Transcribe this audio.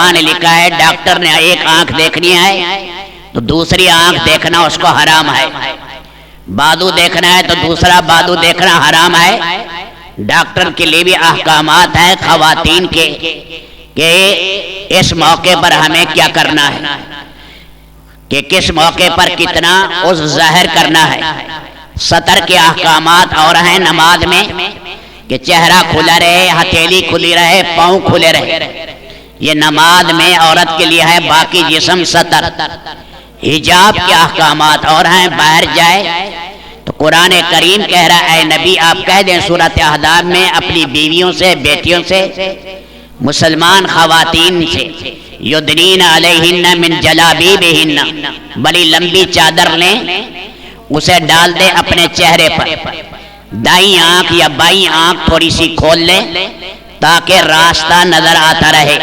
علماء نے لکھا ہے ڈاکٹر نے ایک آنکھ دیکھنی ہے تو دوسری آنکھ دیکھنا اس کو حرام ہے، بادو دیکھنا ہے تو دوسرا بادو دیکھنا حرام ہے۔ ڈاکٹر کے لیے بھی احکامات ہیں خواتین کے کہ اس موقع پر ہمیں کیا کرنا ہے، کہ کس موقع پر کتنا اس ظاہر کرنا ہے۔ سطر کے احکامات اور ہیں نماز میں کہ چہرہ کھلا رہے، ہتھیلی کھلی رہے، پاؤں کھلے رہے، یہ نماز میں عورت کے لیے ہے، باقی جسم سطر۔ حجاب کے احکامات اور ہیں، باہر جائے تو قرآن کریم کہہ رہا ہے اے نبی آپ کہہ دیں سورۃ احزاب میں اپنی بیویوں سے، بیٹیوں سے، مسلمان خواتین سے یدنین علیہن من جلابیبہن، بڑی لمبی چادر لیں اسے ڈال دیں اپنے چہرے پر، دائیں آنکھ یا بائیں آنکھ تھوڑی سی کھول لیں تاکہ راستہ نظر آتا رہے۔